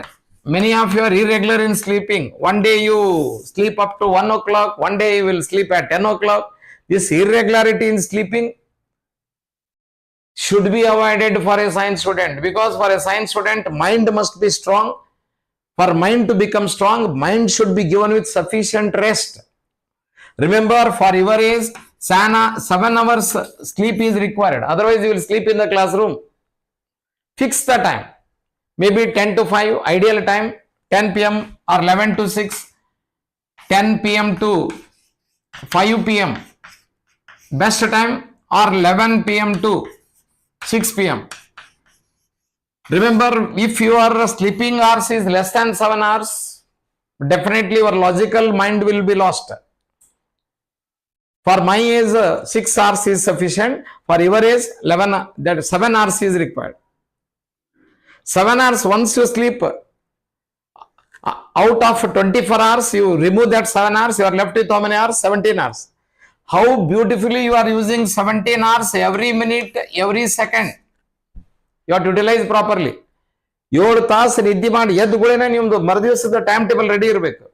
Many of you are irregular in sleeping. One day you sleep up to 1 o'clock, one day you will sleep at 10 o'clock. This irregularity in sleeping should be avoided for a science student, because for a science student, mind must be strong. For mind to become strong, mind should be given with sufficient rest. Remember, for your age, 7 hours sleep is required. Otherwise, you will sleep in the classroom. Fix the time. Maybe 10 to 5, ideal time, 10 p.m. or 11 to 6, 10 p.m. to 5 p.m. Best time, or 11 p.m. to 6 p.m. Remember, if your sleeping hours is less than 7 hours, definitely your logical mind will be lost. For my age, 6 hours is sufficient. For your age, 7 hours is required. 7 hours, once you sleep, out of 24 hours, you remove that 7 hours, you are left with how many hours? 17 hours. How beautifully you are using 17 hours every minute, every second. You have to utilize properly. 7 ತಾಸು ನಿದ್ದೆ ಮಾಡಿ ಎದ್ದು ಗುಳೇನೆ ನಿಮ್ದು ಮರುದಿವಸದ time table ready ಇರಬೇಕು.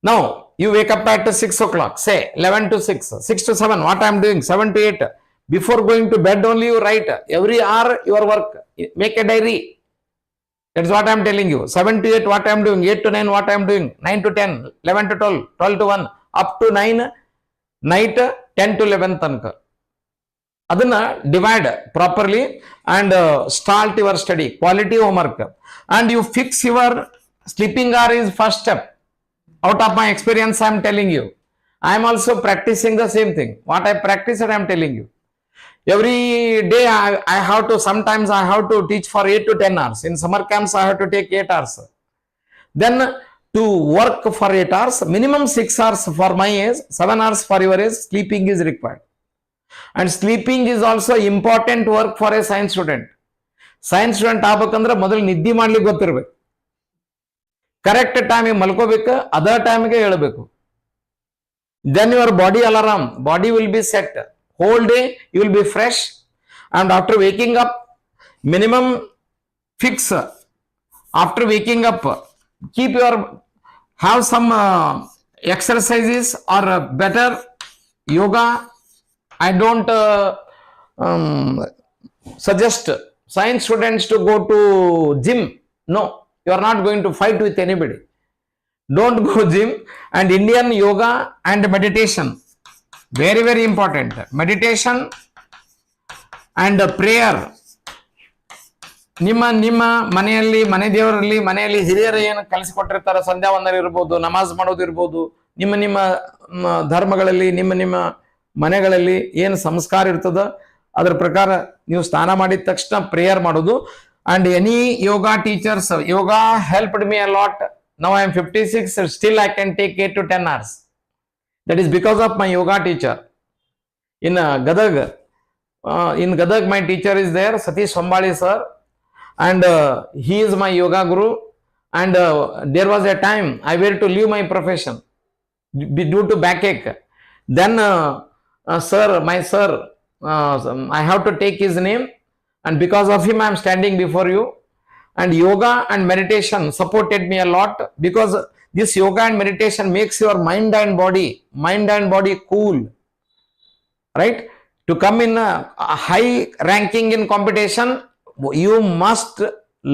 Now, you wake up at 6 o'clock, say 11 to 6, 6 to 7, what I am doing, 7 to 8. Before going to bed only you write every hour your work, make a diary. That's what I am telling you. 7 to 8 what I am doing, 8 to 9 what I am doing, 9 to 10, 11 to 12, 12 to 1, up to 9, night 10 to 11 ತನಕ. ಅದನ್ನ divide properly and start your study, quality homework, and you fix your sleeping hour is first step. Out of my experience I am telling you. I am also practicing the same thing. What I practice I am telling you. Every day I have to, sometimes I have to teach for 8 to 10 hours. In summer camps I have to take 8 hours. Then to work for 8 hours, minimum 6 hours for my age, 7 hours for your age, sleeping is required. And sleeping is also important work for a science student. Science student ಆಗಬೇಕಂದ್ರೆ ಮೊದಲು ನಿದ್ದೆ ಮಾಡ್ಲಿಕ್ಕೆ ಗೊತ್ತಿರಬೇಕು. Correct ಟೈಮಿಗೆ ಮಲ್ಕೋಬೇಕು, other ಟೈಮಿಗೆ ಹೇಳಬೇಕು. Then your body alarm, body will be set. Whole day you will be fresh, and after waking up, minimum fix. After waking up, have some exercises or better yoga. I don't suggest science students to go to gym. No, you are not going to fight with anybody. Don't go gym. And Indian yoga and meditation, very very important. Meditation and prayer. ನಿಮ್ಮ ಮನೆಯಲ್ಲಿ, ಮನೆ ದೇವರಲ್ಲಿ, ಮನೆಯಲ್ಲಿ ಹಿರಿಯರು ಏನು ಕಲಿಸಿಕೊಟ್ಟಿರ್ತಾರೆ, ಸಂಧ್ಯಾ ವಂದನೆ ಇರ್ಬೋದು, ನಮಾಜ್ ಮಾಡೋದು ಇರ್ಬೋದು, ನಿಮ್ಮ ಧರ್ಮಗಳಲ್ಲಿ, ನಿಮ್ಮ ಮನೆಗಳಲ್ಲಿ ಏನು ಸಂಸ್ಕಾರ ಇರ್ತದ ಅದರ ಪ್ರಕಾರ ನೀವು ಸ್ನಾನ ಮಾಡಿದ ತಕ್ಷಣ ಪ್ರೇಯರ್ ಮಾಡೋದು. And any yoga teachers, yoga helped me a lot. Now I am 56, still I can take 8 to 10 hours. That is because of my yoga teacher in Gadag. In Gadag my teacher is there, Satish Sambali sir, and he is my yoga guru. And there was a time I were to leave my profession due to backache. Then my sir, I have to take his name, and because of him I am standing before you. And yoga and meditation supported me a lot, because this yoga and meditation makes your mind and body cool, right? To come in a high ranking in competition, you must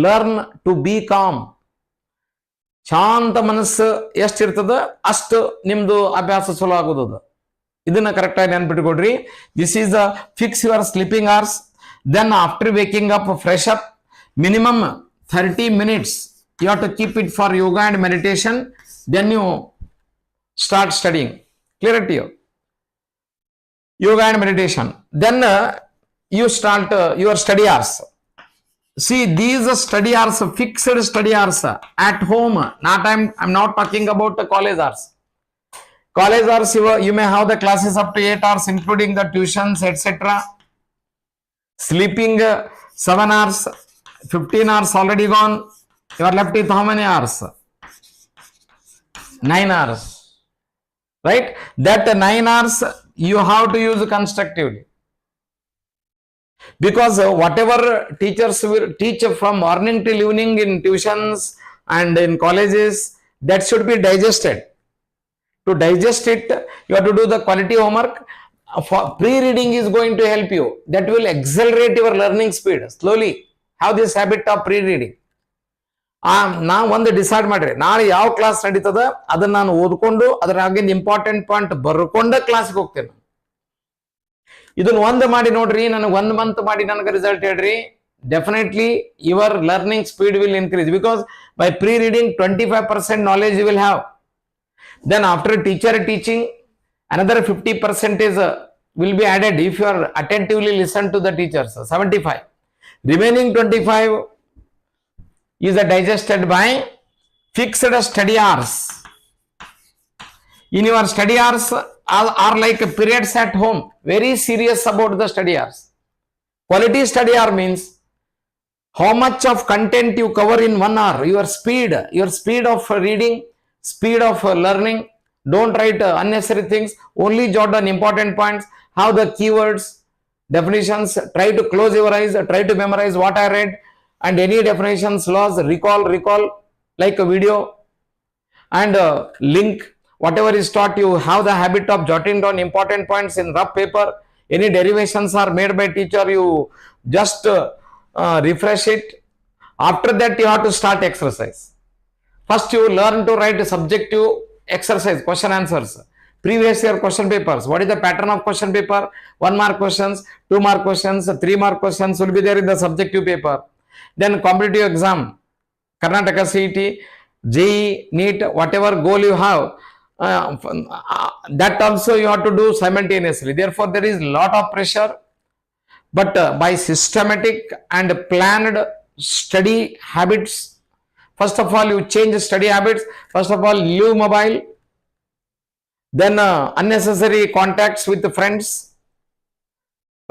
learn to be calm. ಶಾಂತ ಮನಸ್ಸು ಎಷ್ಟಿರ್ತದ ಅಷ್ಟು ನಿಮ್ದು ಅಭ್ಯಾಸ ಚಲೋ ಆಗೋದು. ಇದನ್ನ correct ಆಗಿ ನೆನ್ಪಿಟ್ಕೊಡ್ರಿ. This is fix your sleeping hours. Then after waking up, fresh up, minimum 30 minutes you have to keep it for yoga and meditation. Then you start studying. Clear to you? Yoga and meditation. Then you start your study hours. See, these study hours, fixed study hours at home. Not I'm not talking about the college hours. College hours, you may have the classes up to 8 hours, including the tuitions, etc. Sleeping 7 hours, 15 hours already gone. You are left with how many hours? 9 hours. Right? That 9 hours you have to use constructively. Because whatever teachers will teach from morning till evening in tuitions and in colleges, that should be digested. To digest it, you have to do the quality homework. For pre-reading is going to help you. That will accelerate your learning speed. Slowly have this habit of pre-reading. ನಾವು ಒಂದು decide ಮಾಡ್ರಿ, ನಾಳೆ ಯಾವ class ನಡೀತದ ಅದನ್ನ ನಾನು ಓದ್ಕೊಂಡು ಅದ್ರಾಗಿಂದ ಇಂಪಾರ್ಟೆಂಟ್ ಪಾಯಿಂಟ್ ಬರ್ಕೊಂಡ ಕ್ಲಾಸ್ಗೆ ಹೋಗ್ತೇನೆ. ಇದನ್ನ ಒಂದು ಮಾಡಿ ನೋಡ್ರಿ, ನನಗೆ 1 ಮಂತ್ ಮಾಡಿ ನನಗೆ ರಿಸಲ್ಟ್ ಹೇಳ್ರಿ. Definitely your learning speed will increase, because by pre reading 25% knowledge you will have. Then after teacher teaching, another 50% will be added if you are attentively listen to the teachers. 75. Remaining 25 is digested by fixed study hours. In your study hours are like periods at home. Very serious about the study hours. Quality study hour means how much of content you cover in 1 hour. Your speed of reading, speed of learning. Don't write unnecessary things. Only jot down important points. Have the keywords, definitions. Try to close your eyes. Try to memorize what I read. And any definitions, laws, recall like a video. And link. Whatever is taught, you have the habit of jotting down important points in rough paper. Any derivations are made by teacher, you just refresh it. After that, you have to start exercise. First, you learn to write subjective exercise, question answers, previous year question papers. What is the pattern of question paper? 1 mark questions, 2 mark questions, 3 mark questions will be there in the subjective paper. Then competitive exam, Karnataka CET, JEE, NEET, whatever goal you have, that also you have to do simultaneously. Therefore, there is lot of pressure. But by systematic and planned study habits, first of all, you change study habits. First of all, leave mobile. Then unnecessary contacts with the friends.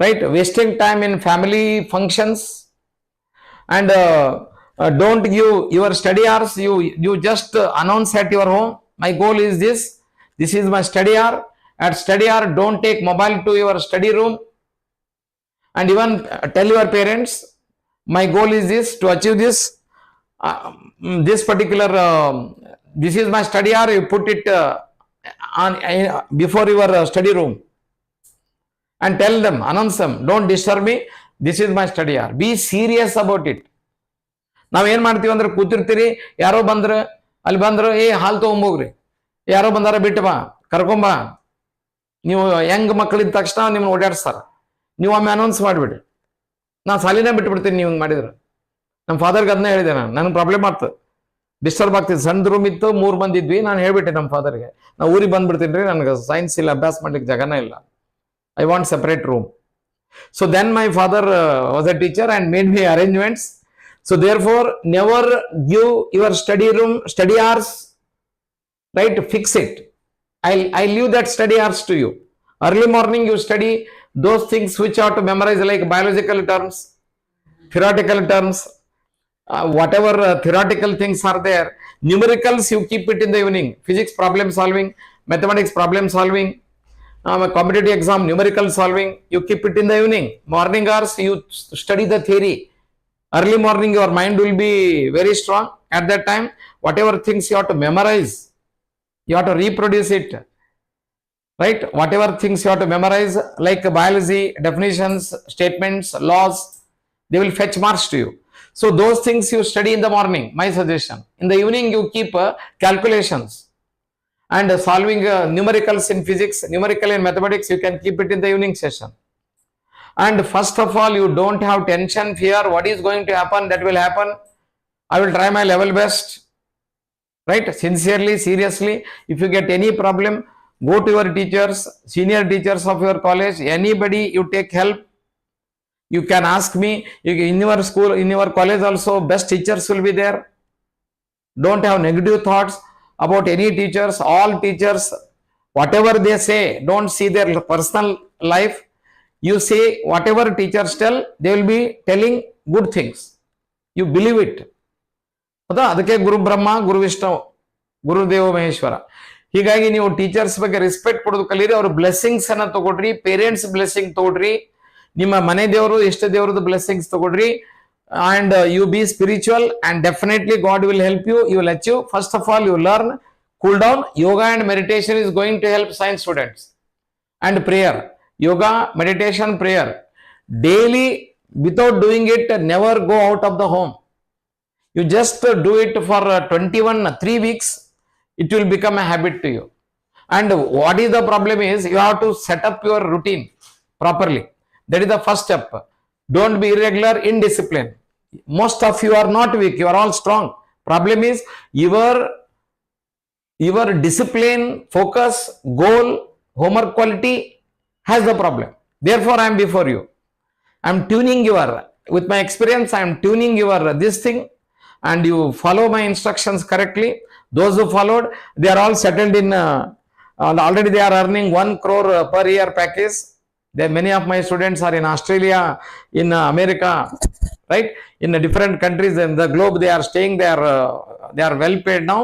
Right? Wasting time in family functions. And don't give your study hours. You just announce at your home, my goal is this. This is my study hour. At study hour, don't take mobile to your study room. And even tell your parents, my goal is this, to achieve this. This particular, this is my study hour. You put it on before your study room. And tell them, announce them, don't disturb me. This is my study hour. Be serious about it. ನಾವು ಏನು ಮಾಡ್ತೀವಿ ಅಂದ್ರೆ ಕೂತಿರ್ತೀರಿ, ಯಾರೋ ಬಂದ್ರೆ ಅಲ್ಲಿ ಬಂದ್ರೆ ಹಾಲು ತೊಗೊಂಬೋಗ್ರಿ, ಯಾರೋ ಬಂದಾರ ಬಿಟ್ಟು ಬಾ, ಕರ್ಕೊಂಬಾ. ನೀವು ಹೆಂಗ್ ಮಕ್ಕಳಿದ ತಕ್ಷಣ ನಿಮ್ಮನ್ನ ಓಡಾಡಿಸ್ತಾರ. ನೀವು ಒಮ್ಮೆ ಅನೌನ್ಸ್ ಮಾಡಿಬಿಡಿ, ನಾನು ಸಾಲಿನೇ ಬಿಟ್ಬಿಡ್ತೀನಿ ನೀವು ಹಿಂಗೆ ಮಾಡಿದ್ರೆ. ನಮ್ಮ ಫಾದರ್ಗೆ ಅದನ್ನೇ ಹೇಳಿದೆ ನಾನು, ನನಗೆ ಪ್ರಾಬ್ಲಮ್ ಆಗ್ತದೆ, ಡಿಸ್ಟರ್ಬ್ ಆಗ್ತಿದೆ. ಸಣ್ಣ ರೂಮ್ ಇತ್ತು, 3 ಮಂದಿ ಇದ್ವಿ. ನಾನು ಹೇಳ್ಬಿಟ್ಟೆ ನಮ್ಮ ಫಾದರ್ಗೆ, ನಾವು ಊರಿಗೆ ಬಂದ್ಬಿಡ್ತೀನಿ ರೀ, ನನಗೆ ಸೈನ್ಸ್ ಇಲ್ಲ, ಅಭ್ಯಾಸ ಮಾಡ್ಲಿಕ್ಕೆ ಜಾಗನೇ ಇಲ್ಲ, I want separate room. So then my father was a teacher and made me arrangements. So therefore, never give your study hours, right? Fix it. I leave that study hours to you. Early morning you study those things which you have to memorize, like biological terms, theoretical terms, whatever theoretical things are there. Numericals you keep it in the evening. Physics problem solving, mathematics problem solving, competitive exam numerical solving, you keep it in the evening. Morning hours you study the theory. Early morning your mind will be very strong. At that time, whatever things you have to memorize, you have to reproduce it. Right? Whatever things you have to memorize, like biology, definitions, statements, laws, they will fetch marks to you. So those things you study in the morning, my suggestion. In the evening you keep calculations and solving numericals in physics, numerical in mathematics, you can keep it in the evening session. And first of all, you don't have tension, fear, what is going to happen, that will happen. I will try my level best. right? Sincerely, seriously, if you get any problem, go to your teachers, senior teachers of your college, anybody, you take help. You can ask me. In your school, in your college also, best teachers will be there. Don't have negative thoughts about any teachers. All teachers, whatever they say, don't see their personal life. You say whatever teachers tell, they will be telling good things. You believe it. ಹೌದಾ? ಅದಕ್ಕೆ ಗುರು ಬ್ರಹ್ಮ, ಗುರು ವಿಷ್ಣು, ಗುರುದೇವ ಮಹೇಶ್ವರ. ಹೀಗಾಗಿ ನೀವು teachers ಬಗ್ಗೆ respect ಕೊಡೋದು ಕಲೀರಿ. ಅವ್ರ blessings ಅನ್ನ ತಗೊಳ್ರಿ, ಪೇರೆಂಟ್ಸ್ ಬ್ಲೆಸ್ಸಿಂಗ್ ತಗೊಳ್ರಿ, ನಿಮ್ಮ ಮನೆ ದೇವರು, ಇಷ್ಟ ದೇವರದ್ದು ಬ್ಲೆಸ್ಸಿಂಗ್ಸ್ ತಗೊಳ್ರಿ. And you be spiritual, and definitely God will help you. You will achieve. First of all, you learn, cool down. Yoga and meditation is going to help science students. And prayer, yoga, meditation, prayer daily. Without doing it, never go out of the home. You just do it for 3 weeks. It will become a habit to you. And what is the problem is, you have to set up your routine properly. That is the first step. Don't be irregular, indisciplined. Most of you are not weak, you are all strong. Problem is your discipline, focus, goal, homework quality has the problem. Therefore, I am before you. I am tuning your, with my experience, I am tuning your this thing, and you follow my instructions correctly. Those who followed, they are all settled in, already they are earning 1 crore per year package. There, many of my students are in Australia, in America, right? In different countries in the globe, they are staying. They are well paid now,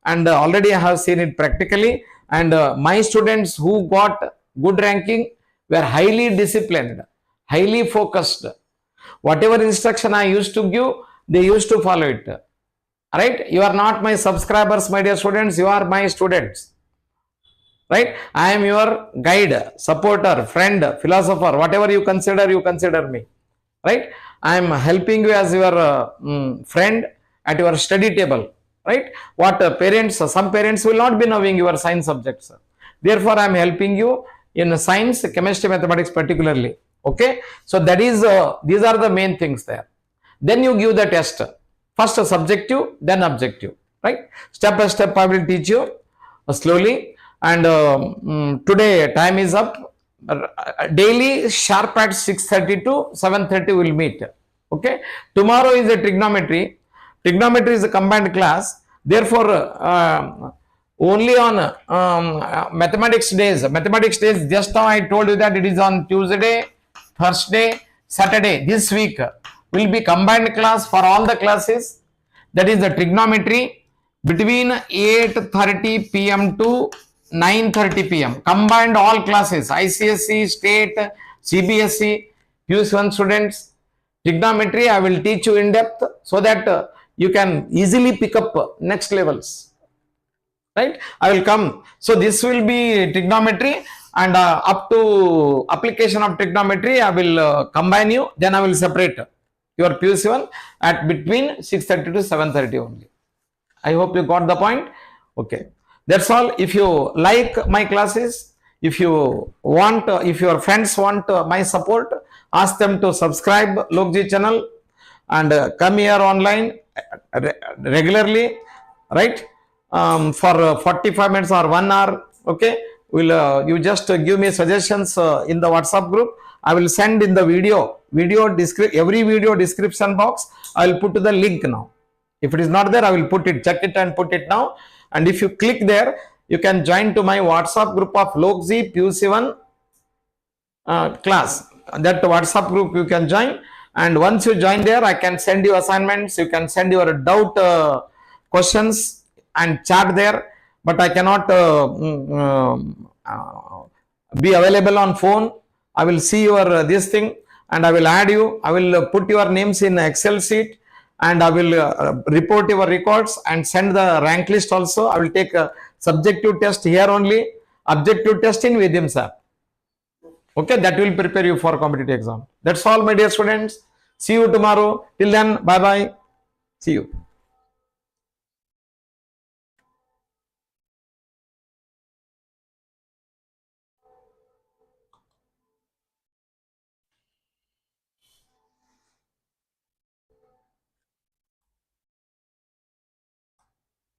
and already I have seen it practically. And my students who got good ranking were highly disciplined, highly focused. Whatever instruction I used to give, they used to follow it. Right? You are not my subscribers, my dear students. You are my students. Right? I am your guide, supporter, friend, philosopher, whatever you consider me. Right? I am helping you as your friend at your study table. Right? What parents, some parents will not be knowing your science subjects. Therefore, I am helping you in science, chemistry, mathematics particularly. Okay? So that is, these are the main things there. Then you give the test. First subjective, then objective. Right? Step by step, I will teach you slowly. And today time is up. Daily sharp at 6:30 to 7:30 we will meet. Okay. Tomorrow is a trigonometry. Trigonometry is a combined class. Therefore, only on mathematics days. Mathematics days, just now I told you that it is on Tuesday, Thursday, Saturday. This week will be combined class for all the classes. That is the trigonometry between 8:30 p.m. to 9:30 p.m. Combined all classes, ICSE, state, CBSE, PUC-I students. Trigonometry I will teach you in depth so that you can easily pick up next levels. Right? I will come. So this will be trigonometry, and up to application of trigonometry I will combine you. Then I will separate your PUC-I at between 6:30 to 7:30 only. I hope you got the point. Okay. That's all. If you like my classes, if you want, if your friends want my support, ask them to subscribe LOK channel and come here online regularly, right? For 45 minutes or 1 hour. Okay. You just give me suggestions in the WhatsApp group. I will send in the every video description box. I will put the link now. If it is not there, I will put it, check it and put it now. And if you click there, you can join to my WhatsApp group of LOK PUC-I class. That WhatsApp group you can join. And once you join there, I can send you assignments. You can send your doubt questions and chat there. But I cannot be available on phone. I will see your this thing, and I will add you. I will put your names in Excel sheet, and I will report your records and send the rank list also. I will take a subjective test here only, objective test in Vidim's app. Okay, that will prepare you for competitive exam. That's all, my dear students. See you tomorrow. Till then, bye bye. See you.